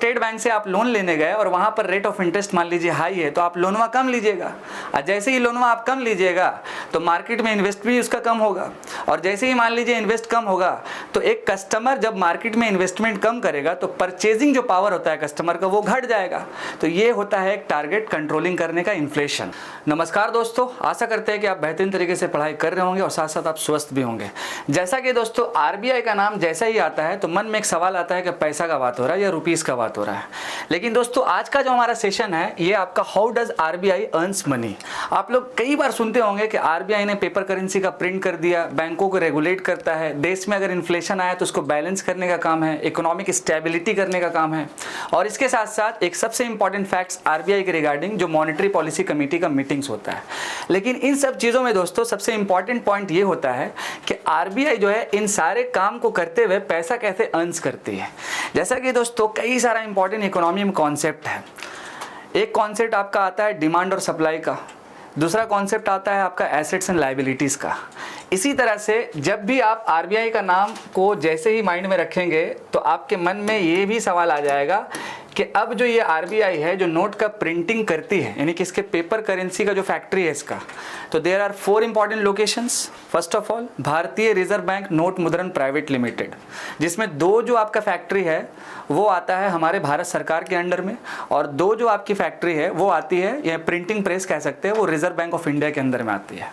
State bank से आप loan लेने गए और वहाँ पर रेट ऑफ इंटरेस्ट मान लीजिए हाई है, तो आप लोनवा कम लीजिएगा, और जैसे ही लोनवा आप कम लीजिएगा तो मार्केट में इन्वेस्ट भी उसका कम होगा, और जैसे ही मान लीजिए इन्वेस्ट कम होगा तो एक कस्टमर जब मार्केट में इन्वेस्टमेंट कम करेगा तो परचेजिंग जो पावर होता है कस्टमर का वो घट जाएगा। तो ये होता है एक टारगेट कंट्रोलिंग करने का इन्फ्लेशन। नमस्कार दोस्तों, आशा करते हैं कि आप बेहतरीन तरीके से पढ़ाई कर रहे होंगे और साथ साथ आप स्वस्थ भी होंगे। जैसा कि दोस्तों आरबीआई का नाम जैसा ही आता है तो मन में एक सवाल आता है कि पैसा का बात हो रहा है या रुपीस का बात हो रहा है। लेकिन दोस्तों आज का जो हमारा सेशन है ये आपका how does RBI earns money. आप लोग कई बार सुनते होंगे कि आरबीआई ने पेपर करेंसी का प्रिंट कर दिया, बैंकों को रेगुलेट करता है, देश में अगर इन्फ्लेशन आया तो उसको बैलेंस करने का काम है, इकोनॉमिक स्टेबिलिटी करने का काम है, और इसके साथ साथ एक सबसे इंपॉर्टेंट फैक्ट्स आरबीआई के रिगार्डिंग जो मॉनेटरी पॉलिसी कमेटी का मीटिंग्स होता है। लेकिन इन सब चीज़ों में दोस्तों सबसे इंपॉर्टेंट पॉइंट ये होता है कि आरबीआई जो है इन सारे काम को करते हुए पैसा कैसे अर्न्स करती है। जैसा कि दोस्तों कई सारा इंपॉर्टेंट इकोनॉमी में कॉन्सेप्ट है। एक कॉन्सेप्ट आपका आता है डिमांड और सप्लाई का, दूसरा कॉन्सेप्ट आता है आपका एसेट्स एंड लायबिलिटीज़ का। इसी तरह से जब भी आप आरबीआई का नाम को जैसे ही माइंड में रखेंगे तो आपके मन में ये भी सवाल आ जाएगा कि अब जो ये आरबीआई है जो नोट का प्रिंटिंग करती है, यानी कि इसके पेपर करेंसी का जो फैक्ट्री है इसका, तो there are 4 important locations. First of all Bharatiya reserve bank note Mudran private limited, जिसमें 2 जो आपका फैक्ट्री है वो आता है हमारे भारत सरकार के अंडर में, और 2 जो आपकी फैक्ट्री है वो आती है, यह प्रिंटिंग प्रेस कह सकते हैं, वो रिजर्व बैंक ऑफ इंडिया के अंदर में आती है।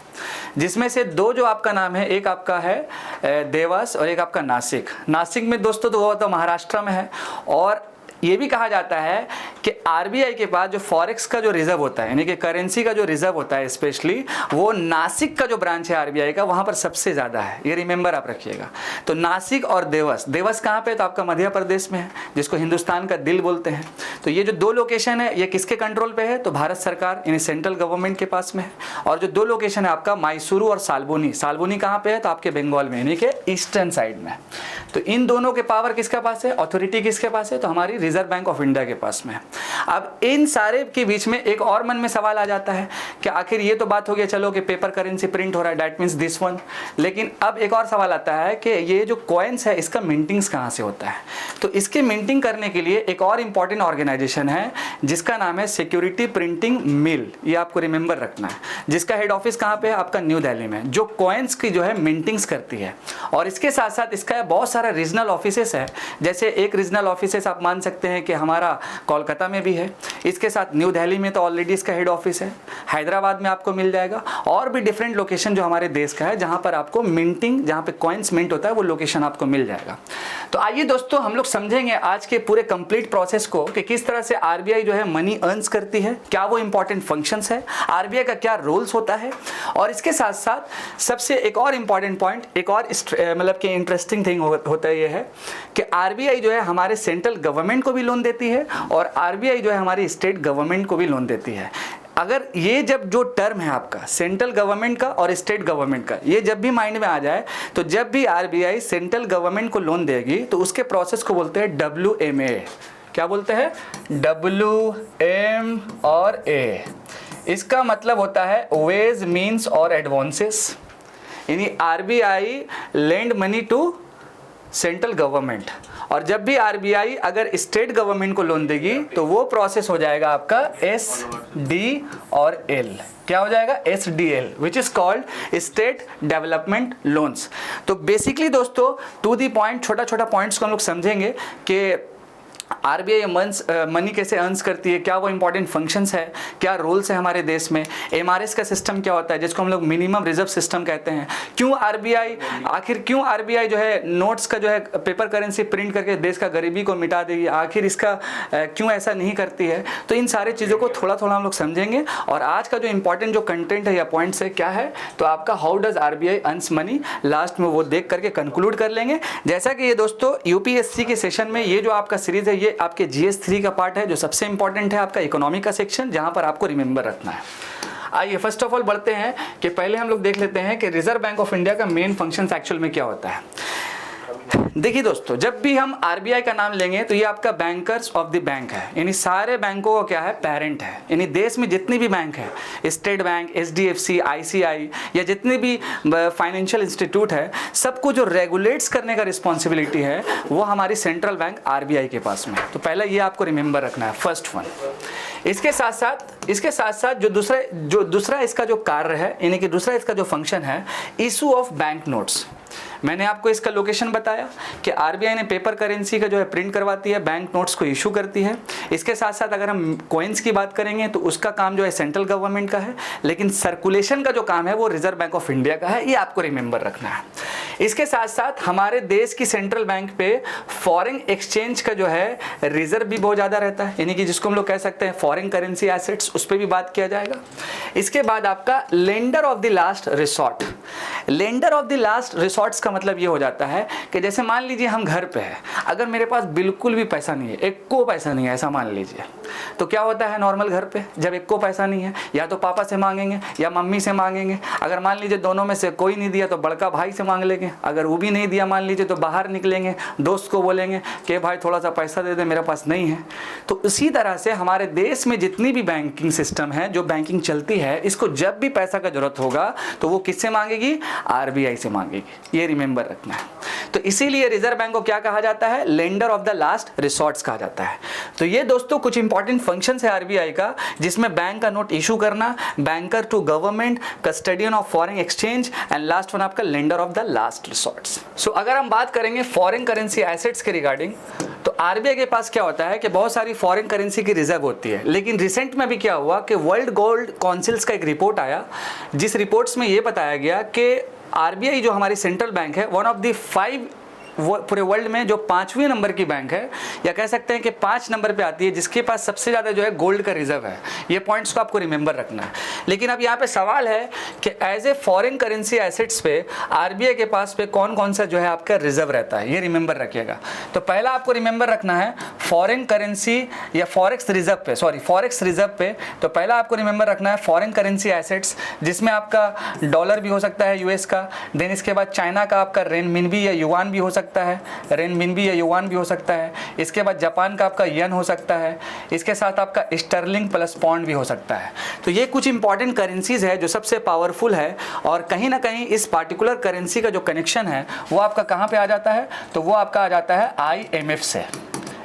जिसमें से 2 जो आपका नाम है, एक आपका है देवास और एक आपका नासिक। नासिक में दोस्तों तो वो तो महाराष्ट्र में है, और ये भी कहा जाता है कि आरबीआई के पास जो फॉरेक्स का जो रिजर्व होता है, यानी कि करेंसी का जो रिजर्व होता है स्पेशली, वो नासिक का जो ब्रांच है आरबीआई का वहाँ पर सबसे ज़्यादा है। ये रिमेंबर आप रखिएगा। तो नासिक और देवस, देवस कहाँ पे, तो आपका मध्य प्रदेश में है, जिसको हिंदुस्तान का दिल बोलते हैं। तो ये जो 2 लोकेशन है ये किसके कंट्रोल पे है, तो भारत सरकार यानी सेंट्रल गवर्नमेंट के पास में है। और जो 2 लोकेशन है आपका मैसूरू और सालबोनी, सालबोनी कहाँ पे है, तो आपके बंगाल में, यानी कि ईस्टर्न साइड में। तो इन दोनों के पावर किसके पास है, अथॉरिटी किसके पास है, तो हमारी रिजर्व बैंक ऑफ इंडिया के पास में है। अब इन सारे के बीच में एक और मन में सवाल आ जाता है कि आखिर ये तो बात हो गया चलो कि पेपर करेंसी प्रिंट हो रहा है, दैट मींस दिस वन। लेकिन अब एक और सवाल आता है कि ये जो कॉइन्स है इसका मिंटिंग्स कहाँ से होता है। तो इसके मिंटिंग करने के लिए एक और इंपॉर्टेंट ऑर्गेनाइजेशन है जिसका नाम है सिक्योरिटी प्रिंटिंग मिल। ये आपको रिमेंबर रखना है, जिसका हेड ऑफिस कहाँ पे है, आपका न्यू दिल्ली में, जो कॉइन्स की जो है मिंटिंग्स करती है। और इसके साथ साथ इसका बहुत सारा रीजनल ऑफिसेस है। जैसे एक रीजनल ऑफिसेस आप मान सकते हैं कि हमारा कोलकाता में भी है, इसके साथ न्यू दिल्ली में तो ऑलरेडी इसका हेड ऑफिस है, हैदराबाद में आपको मिल जाएगा, और भी डिफरेंट लोकेशन जो हमारे देश का है जहां पर आपको मिंटिंग, जहां पे कॉइन्स मिंट होता है वो लोकेशन आपको मिल जाएगा। तो आइए दोस्तों हम लोग समझेंगे आज के पूरे कंप्लीट प्रोसेस को कि किस तरह से आरबीआई जो है मनी अर्न्स करती है, क्या वो इंपॉर्टेंट फंक्शंस है, आरबीआई का क्या रोल्स होता है, और इसके साथ साथ सबसे एक और इंपॉर्टेंट पॉइंट, एक और मतलब कि इंटरेस्टिंग थिंग होता है ये है कि आरबीआई जो है हमारे सेंट्रल गवर्नमेंट को भी लोन देती है और आरबीआई जो है हमारी स्टेट गवर्नमेंट को भी लोन देती है। अगर ये जब जो टर्म है आपका सेंट्रल गवर्नमेंट का और स्टेट गवर्नमेंट का, ये जब भी माइंड में आ जाए तो जब भी आरबीआई सेंट्रल गवर्नमेंट को लोन देगी तो उसके प्रोसेस को बोलते हैं WMA। क्या बोलते हैं, WM और A। इसका मतलब होता है वेज, मीन्स और एडवांसेस, यानी RBI lend money to central government. और जब भी आरबीआई अगर स्टेट गवर्नमेंट को लोन देगी तो वो प्रोसेस हो जाएगा आपका SD और L। क्या हो जाएगा, SDL, which is called state development loans. तो बेसिकली दोस्तों टू दी पॉइंट, छोटा छोटा पॉइंट्स को हम लोग समझेंगे कि आरबीआई मनी कैसे अर्न्स करती है, क्या वो इंपॉर्टेंट फंक्शंस है, क्या रोल्स है हमारे देश में, एमआरएस का सिस्टम क्या होता है जिसको हम लोग मिनिमम रिजर्व सिस्टम कहते हैं, आखिर क्यों आरबीआई जो है नोट्स का जो है पेपर करेंसी प्रिंट करके देश का गरीबी को मिटा देगी, आखिर इसका क्यों ऐसा नहीं करती है। तो इन सारी चीज़ों को थोड़ा थोड़ा हम लोग समझेंगे। और आज का जो इंपॉर्टेंट जो कंटेंट है या पॉइंट्स है क्या है, तो आपका how does RBI earns money, last में वो देख करके कंक्लूड कर लेंगे। जैसा कि ये दोस्तों यूपीएससी के सेशन में ये जो आपका सीरीज है ये आपके GS3 का पार्ट है, जो सबसे इंपॉर्टेंट है आपका इकोनॉमी का सेक्शन, जहां पर आपको रिमेंबर रखना है। आइए फर्स्ट ऑफ ऑल बढ़ते हैं कि पहले हम लोग देख लेते हैं कि रिजर्व बैंक ऑफ इंडिया का मेन फंक्शंस एक्चुअल में क्या होता है। देखिए दोस्तों, जब भी हम आरबीआई का नाम लेंगे तो ये आपका बैंकर्स ऑफ द बैंक है, यानी सारे बैंकों का क्या है, पेरेंट है। यानी देश में जितनी भी बैंक है, स्टेट बैंक, एचडीएफसी, आईसीआई या जितने भी फाइनेंशियल इंस्टीट्यूट है, सबको जो रेगुलेट्स करने का रिस्पॉन्सिबिलिटी है वो हमारी सेंट्रल बैंक आरबीआई के पास में। तो पहले ये आपको रिमेंबर रखना है, फर्स्ट वन। इसके साथ साथ जो दूसरा इसका जो कार्य है, यानी कि दूसरा इसका जो फंक्शन है, इशू ऑफ बैंक नोट्स। मैंने आपको इसका लोकेशन बताया कि आरबीआई ने पेपर करेंसी का जो है प्रिंट करवाती है, बैंक नोट्स को इशू करती है। इसके साथ साथ अगर हम कॉइन्स की बात करेंगे तो उसका काम जो है सेंट्रल गवर्नमेंट का है, लेकिन सर्कुलेशन का जो काम है वो रिजर्व बैंक ऑफ इंडिया का है। ये आपको रिमेंबर रखना है। इसके साथ साथ हमारे देश की सेंट्रल बैंक पे फॉरेन एक्सचेंज का जो है रिजर्व भी बहुत ज़्यादा रहता है, यानी कि जिसको हम लोग कह सकते हैं फॉरेन करेंसी एसेट्स, उस पर भी बात किया जाएगा। इसके बाद आपका lender of the last resort. Lender of the last resorts का मतलब ये हो जाता है कि जैसे मान लीजिए हम घर पे हैं, अगर मेरे पास बिल्कुल भी पैसा नहीं है, एक्को पैसा नहीं है, ऐसा मान लीजिए, तो क्या होता है नॉर्मल घर पे, जब एक्को पैसा नहीं है या तो पापा से मांगेंगे या मम्मी से मांगेंगे। अगर मान लीजिए दोनों में से कोई नहीं दिया तो बड़का भाई से मांग लेंगे। अगर वो भी नहीं दिया मान लीजिए तो बाहर निकलेंगे, दोस्त को बोलेंगे कि भाई थोड़ा सा पैसा दे दे, मेरे पास नहीं है। तो इसी तरह से हमारे देश में जितनी भी बैंकिंग सिस्टम है, जो बैंकिंग चलती है, इसको जब भी पैसा का जरूरत होगा तो वो किससे मांगेगी, आरबीआई से मांगेगी। ये रिमेंबर रखना है। तो इसीलिए रिजर्व बैंक को क्या कहा जाता है, lender of the last resorts कहा जाता है। तो ये दोस्तों कुछ इंपॉर्टेंट फंक्शंस है आरबीआई का, जिसमें बैंक का नोट इशू करना, banker to government, custodian of foreign exchange and last one आपका lender of the last resorts. So अगर हम बात करेंगे फॉरेन करेंसी एसेट्स के रिगार्डिंग, तो आरबीआई के पास क्या होता है कि बहुत सारी फॉरेन करेंसी की रिजर्व होती है। लेकिन रिसेंट में भी क्या हुआ कि वर्ल्ड गोल्ड काउंसिल्स का एक रिपोर्ट आया, जिस रिपोर्ट्स में ये बताया गया कि आरबीआई जो हमारी सेंट्रल बैंक है, वन ऑफ द 5 पूरे वर्ल्ड में जो 5वें नंबर की बैंक है, या कह सकते हैं कि 5 नंबर पे आती है, जिसके पास सबसे ज़्यादा जो है गोल्ड का रिजर्व है। ये पॉइंट्स को आपको रिमेंबर रखना है। लेकिन अब यहाँ पे सवाल है कि as a foreign currency assets पे आरबीआई के पास पे कौन कौन सा जो है आपका रिजर्व रहता है, ये रिमेंबर रखिएगा। तो पहला आपको रिमेंबर रखना है फॉरेन करेंसी या फॉरेक्स रिजर्व पे, फॉरेक्स रिजर्व पे। तो पहला आपको रिमेंबर रखना है फॉरेन करेंसी एसेट्स, जिसमें आपका डॉलर भी हो सकता है यूएस का, देन इसके बाद चाइना का आपका रेनमिनबी या युआन भी हो सकता है, रेनमिनबी या युआन भी हो सकता है। इसके बाद जापान का आपका येन हो सकता है। इसके साथ आपका स्टर्लिंग प्लस पॉन्ड भी हो सकता है। तो ये कुछ इंपॉर्टेंट करेंसीज है जो सबसे पावरफुल है, और कहीं ना कहीं इस पार्टिकुलर करेंसी का जो कनेक्शन है वो आपका कहाँ पे आ जाता है, तो वो आपका आ जाता है आईएमएफ से,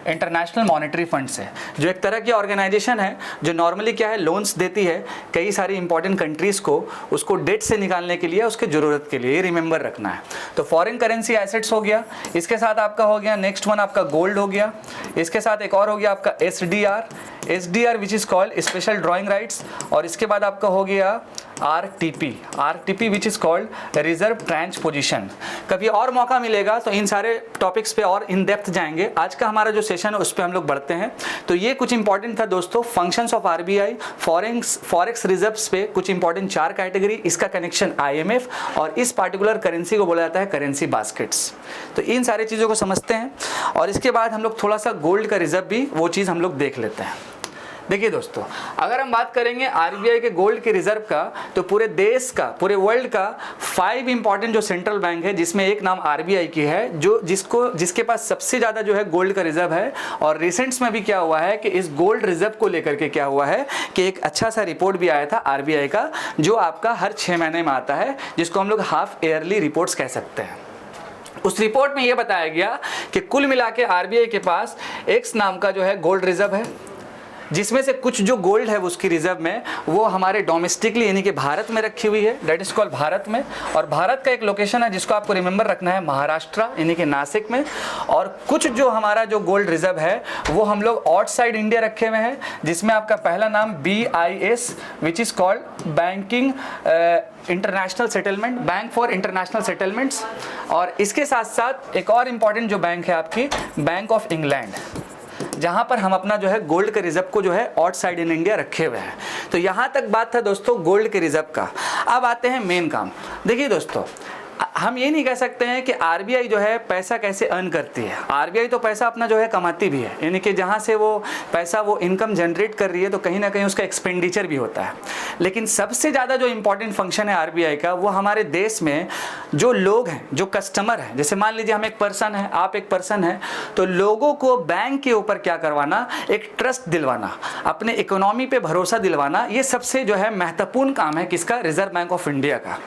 इंटरनेशनल मॉनेटरी फंड से, जो एक तरह की ऑर्गेनाइजेशन है जो नॉर्मली क्या है, लोन्स देती है कई सारी इंपॉर्टेंट कंट्रीज़ को, उसको डेट से निकालने के लिए, उसके ज़रूरत के लिए। ये रिमेंबर रखना है। तो फॉरेन करेंसी एसेट्स हो गया, इसके साथ आपका हो गया नेक्स्ट वन आपका गोल्ड हो गया, इसके साथ एक और हो गया आपका SDR which is called special drawing rights, और इसके बाद आपका हो गया RTP which is called reserve tranche position. कभी और मौका मिलेगा तो इन सारे टॉपिक्स पे और इन डेप्थ जाएंगे। आज का हमारा जो सेशन है उस पर हम लोग बढ़ते हैं। तो ये कुछ इंपॉर्टेंट था दोस्तों, functions of RBI, forex reserves पे कुछ इंपॉर्टेंट 4 कैटेगरी, इसका कनेक्शन आईएमएफ, और इस पार्टिकुलर करेंसी को बोला जाता है करेंसी बास्केट्स। तो इन सारी चीज़ों को समझते हैं, और इसके बाद हम लोग थोड़ा सा गोल्ड का रिजर्व भी, वो चीज़ हम लोग देख लेते हैं। देखिए दोस्तों, अगर हम बात करेंगे आरबीआई के गोल्ड के रिजर्व का, तो पूरे देश का, पूरे वर्ल्ड का 5 इंपॉर्टेंट जो सेंट्रल बैंक है, जिसमें एक नाम आरबीआई की है, जो जिसके पास सबसे ज़्यादा जो है गोल्ड का रिजर्व है। और रिसेंट्स में भी क्या हुआ है कि इस गोल्ड रिजर्व को लेकर के क्या हुआ है कि एक अच्छा सा रिपोर्ट भी आया था आरबीआई का, जो आपका हर 6 महीने में आता है, जिसको हम लोग हाफ ईयरली रिपोर्ट्स कह सकते हैं। उस रिपोर्ट में यह बताया गया कि कुल मिला के आरबीआई के पास एक्स नाम का जो है गोल्ड रिजर्व है, जिसमें से कुछ जो गोल्ड है उसकी रिजर्व में वो हमारे डोमेस्टिकली यानी कि भारत में रखी हुई है, दैट इज कॉल्ड भारत में। और भारत का एक लोकेशन है जिसको आपको रिमेंबर रखना है, महाराष्ट्र यानी कि नासिक में। और कुछ जो हमारा जो गोल्ड रिजर्व है वो हम लोग आउटसाइड इंडिया रखे हुए हैं, जिसमें आपका पहला नाम BIS which is called banking international settlement, bank for international settlements. और इसके साथ साथ एक और इम्पॉर्टेंट जो बैंक है आपकी बैंक ऑफ इंग्लैंड, जहां पर हम अपना जो है गोल्ड के रिजर्व को जो है आउटसाइड इन इंडिया रखे हुए हैं। तो यहां तक बात था दोस्तों गोल्ड के रिजर्व का। अब आते हैं मेन काम। देखिए दोस्तों, हम ये नहीं कह सकते हैं कि आरबीआई जो है पैसा कैसे अर्न करती है। आरबीआई तो पैसा अपना जो है कमाती भी है, यानी कि जहाँ से वो पैसा वो इनकम जनरेट कर रही है तो कहीं ना कहीं उसका एक्सपेंडिचर भी होता है। लेकिन सबसे ज़्यादा जो इंपॉर्टेंट फंक्शन है आरबीआई का, वो हमारे देश में जो लोग हैं, जो कस्टमर हैं, जैसे मान लीजिए हम एक पर्सन है, आप एक पर्सन है, तो लोगों को बैंक के ऊपर क्या करवाना, एक ट्रस्ट दिलवाना, अपने इकोनॉमी पे भरोसा दिलवाना, ये सबसे जो है महत्वपूर्ण काम है किसका, रिजर्व बैंक ऑफ इंडिया का।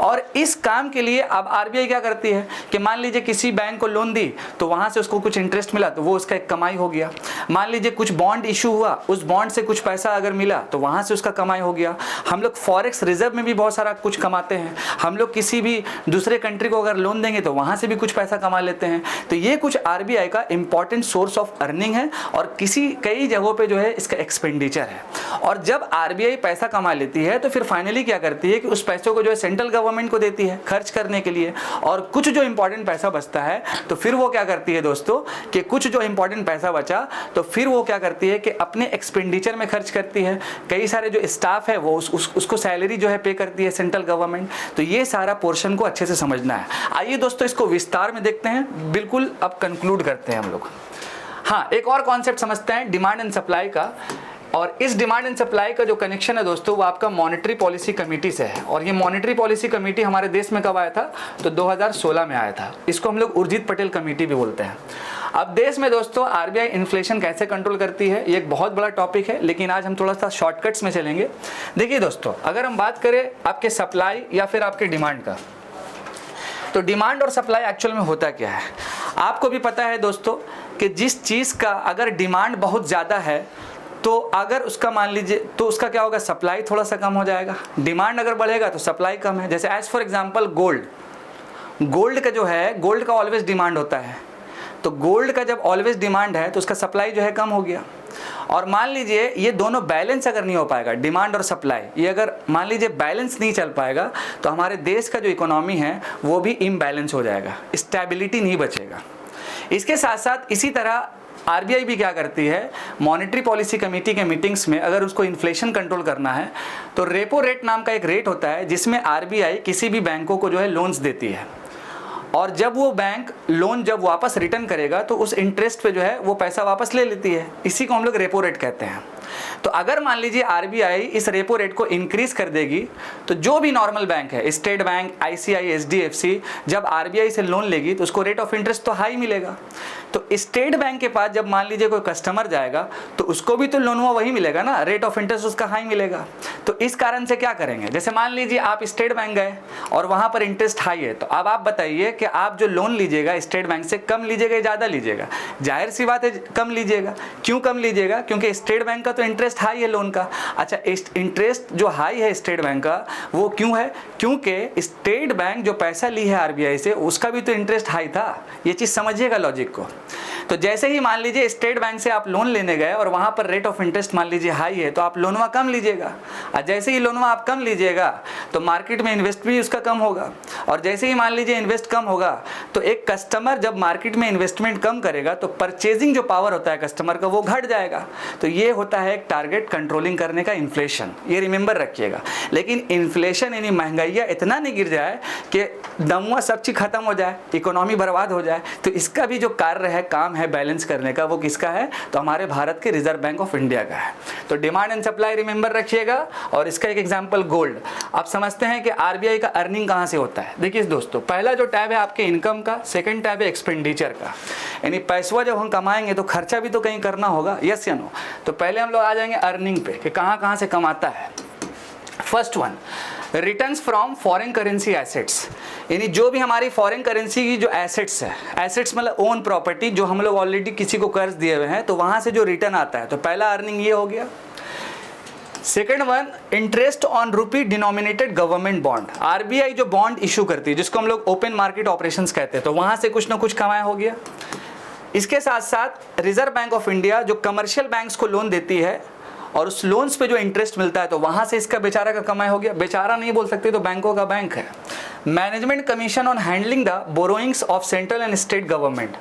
और इस काम के लिए अब आरबीआई क्या करती है कि मान लीजिए किसी बैंक को लोन दी तो वहां से उसको कुछ इंटरेस्ट मिला तो वो उसका एक कमाई हो गया। मान लीजिए कुछ बॉन्ड इशू हुआ, उस बॉन्ड से कुछ पैसा अगर मिला तो वहां से उसका कमाई हो गया। हम लोग फॉरेक्स रिजर्व में भी बहुत सारा कुछ कमाते हैं, हम लोग किसी भी दूसरे कंट्री को अगर लोन देंगे तो वहां से भी कुछ पैसा कमा लेते हैं। तो ये कुछ आरबीआई का इंपॉर्टेंट सोर्स ऑफ अर्निंग है और कई जगहों पे जो है इसका एक्सपेंडिचर है। और जब आरबीआई पैसा कमा लेती है तो फिर फाइनली क्या करती है कि उस पैसों को जो है सेंट्रल गवर्नमेंट को देती है खर्च करने के लिए, और कुछ जो इंपॉर्टेंट पैसा बचता है तो फिर वो क्या करती है दोस्तों कि कुछ जो इंपॉर्टेंट पैसा बचा तो फिर वो क्या करती है कि अपने एक्सपेंडिचर में खर्च करती है। कई सारे जो स्टाफ है वो उसको सैलरी जो है पे करती है सेंट्रल गवर्नमेंट। तो ये सारा पोर्शन को अच्छे से समझना है। आइए दोस्तों इसको विस्तार में देखते हैं, बिल्कुल अब कंक्लूड करते हैं हम लोग। हाँ, एक और कॉन्सेप्ट समझते हैं डिमांड एंड सप्लाई का, और इस डिमांड एंड सप्लाई का जो कनेक्शन है दोस्तों वो आपका मॉनेटरी पॉलिसी कमेटी से है। और ये मॉनेटरी पॉलिसी कमेटी हमारे देश में कब आया था, तो 2016 में आया था। इसको हम लोग उर्जित पटेल कमेटी भी बोलते हैं। अब देश में दोस्तों आरबीआई इन्फ्लेशन कैसे कंट्रोल करती है, ये एक बहुत बड़ा टॉपिक है, लेकिन आज हम थोड़ा सा शॉर्टकट्स में चलेंगे। देखिए दोस्तों, अगर हम बात करें आपके सप्लाई या फिर आपके डिमांड का, तो डिमांड और सप्लाई एक्चुअल में होता क्या है, आपको भी पता है दोस्तों कि जिस चीज़ का अगर डिमांड बहुत ज़्यादा है तो अगर उसका मान लीजिए तो उसका क्या होगा, सप्लाई थोड़ा सा कम हो जाएगा। डिमांड अगर बढ़ेगा तो सप्लाई कम है। जैसे एज फॉर एग्जांपल गोल्ड का जो है, गोल्ड का ऑलवेज डिमांड होता है, तो गोल्ड का जब ऑलवेज डिमांड है तो उसका सप्लाई जो है कम हो गया। और मान लीजिए ये दोनों बैलेंस अगर नहीं हो पाएगा, डिमांड और सप्लाई, ये अगर मान लीजिए बैलेंस नहीं चल पाएगा तो हमारे देश का जो इकोनॉमी है वो भी इम्बैलेंस हो जाएगा, स्टेबिलिटी नहीं बचेगा। इसके साथ साथ इसी तरह आरबीआई भी क्या करती है, मॉनेटरी पॉलिसी कमेटी के मीटिंग्स में अगर उसको इन्फ्लेशन कंट्रोल करना है तो रेपो रेट नाम का एक रेट होता है जिसमें आरबीआई किसी भी बैंकों को जो है लोन्स देती है, और जब वो बैंक लोन जब वापस रिटर्न करेगा तो उस इंटरेस्ट पे जो है वो पैसा वापस ले लेती है। इसी को हम लोग रेपो रेट कहते हैं। तो अगर मान लीजिए आरबीआई इस रेपो रेट को इंक्रीज कर देगी तो जो भी नॉर्मल बैंक है, स्टेट बैंक, आईसीआई, एचडीएफसी, जब आरबीआई से लोन लेगी तो उसको रेट ऑफ इंटरेस्ट तो हाई मिलेगा। तो स्टेट बैंक के पास जब मान लीजिए कोई कस्टमर जाएगा तो उसको भी तो लोन वही मिलेगा ना, रेट ऑफ इंटरेस्ट उसका हाई मिलेगा। तो इस कारण से क्या करेंगे, जैसे मान लीजिए आप स्टेट बैंक गए और वहां पर इंटरेस्ट हाई है, तो अब आप बताइए कि आप जो लोन लीजिएगा स्टेट बैंक से कम लीजिएगा या ज़्यादा लीजिएगा। जाहिर सी बात है कम लीजिएगा। क्यों कम लीजिएगा, क्योंकि स्टेट बैंक का तो इंटरेस्ट हाई है लोन का। अच्छा, इंटरेस्ट जो हाई है स्टेट बैंक का वो क्यों है, क्योंकि स्टेट बैंक जो पैसा ली है आरबीआई से उसका भी तो इंटरेस्ट हाई था। ये चीज़ समझिएगा लॉजिक को। तो जैसे ही मान लीजिए स्टेट बैंक से आप लोन लेने गए और वहां पर रेट ऑफ इंटरेस्ट मान लीजिए हाई है तो आप लोनवा कम लीजिएगा, और जैसे ही लोनवा आप कम लीजिएगा तो मार्केट में इन्वेस्ट भी उसका कम होगा, और जैसे ही मान लीजिए इन्वेस्ट कम होगा तो एक कस्टमर जब मार्केट में इन्वेस्टमेंट कम करेगा तो परचेजिंग जो पावर होता है कस्टमर का वो घट जाएगा। तो ये होता है एक टारगेट कंट्रोलिंग करने का इन्फ्लेशन, ये रिमेंबर रखिएगा। लेकिन इन्फ्लेशन यानी महंगाइयाँ इतना नहीं गिर जाए कि दमुआ सब चीज़ खत्म हो जाए, इकोनॉमी बर्बाद हो जाए। तो इसका भी जो कार्य है, काम है बैलेंस करने का, वो किसका है, तो हमारे भारत के रिजर्व बैंक ऑफ इंडिया का है। तो डिमांड एंड सप्लाई रिमेंबर रखिएगा। और इसका एक एग्जांपल गोल्ड। आप समझते हैं कि आरबीआई का अर्निंग कहाँ से होता है। देखिए दोस्तों, पहला जो टैब है आपके इनकम का, सेकंड टैब है एक्सपेंडिचर का, यानी पैसा जब हम कमाएंगे तो खर्चा भी तो कहीं करना होगा, यस या नो। तो पहले हम लोग आ जाएंगे अर्निंग पे कि कहाँ कहाँ से कमाता है। First one, returns from foreign currency assets, यानी जो भी हमारी फॉरेन करेंसी की जो एसेट्स है, एसेट्स मतलब ओन प्रॉपर्टी जो हम लोग ऑलरेडी किसी को कर्ज दिए हुए हैं, तो वहाँ से जो रिटर्न आता है, तो पहला अर्निंग ये हो गया। Second one, interest on rupee denominated government bond, RBI जो बॉन्ड इशू करती है जिसको हम लोग ओपन मार्केट ऑपरेशंस कहते हैं, तो वहाँ से कुछ ना कुछ कमाया हो गया। इसके साथ साथ रिजर्व बैंक ऑफ इंडिया जो कमर्शियल बैंक्स को लोन देती है और उस लोन्स पे जो इंटरेस्ट मिलता है, तो वहाँ से इसका बेचारा का कमाई हो गया। बेचारा नहीं बोल सकते, तो बैंकों का बैंक है। Management commission on handling the borrowings of central and state government,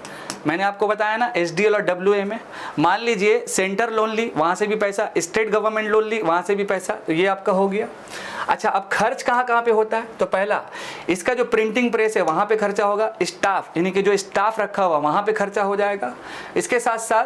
मैंने आपको बताया ना एसडीएल और डब्ल्यूए में, मान लीजिए सेंटर लोन ली, वहाँ से भी पैसा, स्टेट गवर्नमेंट लोन ली, वहाँ से भी पैसा, तो ये आपका हो गया। अच्छा, अब खर्च कहाँ कहाँ पे होता है? तो पहला, इसका जो प्रिंटिंग प्रेस है वहाँ पे खर्चा होगा, स्टाफ यानी कि जो स्टाफ रखा हुआ वहाँ पे खर्चा हो जाएगा। इसके साथ साथ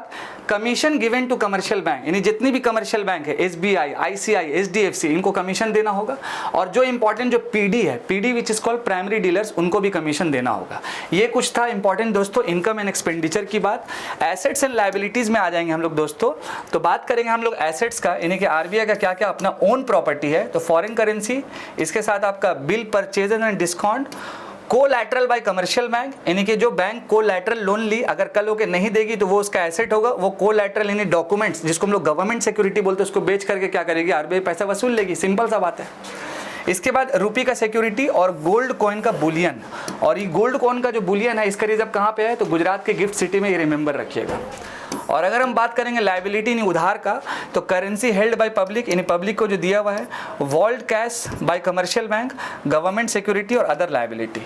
commission given to commercial bank, यानी जितनी भी कमर्शियल बैंक है, SBI, ICI, HDFC, इनको कमीशन देना होगा। और जो इंपॉर्टेंट जो PD है, PD which is called primary dealers, उनको भी कमीशन देना होगा। ये कुछ था इंपॉर्टेंट दोस्तों इनकम एंड एक्सपेंडिचर की बात। एसेट्स एंड लायबिलिटीज में आ जाएंगे हम लोग दोस्तों। तो बात करेंगे हम लोग एसेट्स का, यानी कि RBI का क्या क्या अपना ओन प्रॉपर्टी है। तो फॉरेन करेंसी, इसके साथ आपका bill purchase and discount, collateral bye commercial bank, यानी कि जो बैंक कोलैटरल लोन ली अगर कल होके नहीं देगी तो वो उसका एसेट होगा। वो कोलैटरल यानी डॉक्यूमेंट्स जिसको हम लोग गवर्नमेंट सिक्योरिटी बोलते हैं, उसको बेच करके क्या करेगी RBI? पैसा वसूल लेगी, सिंपल सा बात है। इसके बाद रुपये का सिक्योरिटी और गोल्ड कॉइन का बुलियन। और ये गोल्ड कॉइन का जो बुलियन है इसका रिजर्व कहाँ पे है? तो गुजरात के गिफ्ट सिटी में, ये रिमेंबर रखिएगा। और अगर हम बात करेंगे लायबिलिटी यानी उधार का, तो करेंसी हेल्ड बाय पब्लिक यानी पब्लिक को जो दिया हुआ है, vault cash by commercial bank, government security और अदर लायबिलिटी।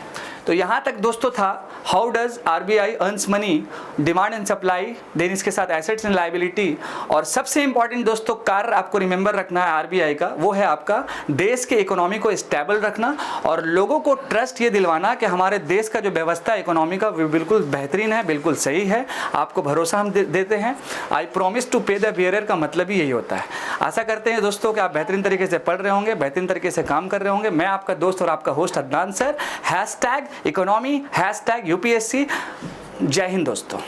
तो यहाँ तक दोस्तों था how does RBI earns money, demand and supply, then इसके साथ एसेट्स एंड लायबिलिटी। और सबसे इंपॉर्टेंट दोस्तों कार्य आपको रिमेंबर रखना है RBI का, वो है आपका देश के इकोनॉमी को स्टेबल रखना और लोगों को ट्रस्ट ये दिलवाना कि हमारे देश का जो व्यवस्था इकोनॉमी का बिल्कुल बेहतरीन है, बिल्कुल सही है, आपको भरोसा हम देते हैं। आई प्रॉमिस टू पे द बियरर का मतलब ही यही होता है। आशा करते हैं दोस्तों कि आप बेहतरीन तरीके से पढ़ रहे होंगे, बेहतरीन तरीके से काम कर रहे होंगे। मैं आपका दोस्त और आपका host Adnan sir, #economy, #UPSC। जय हिंद दोस्तों।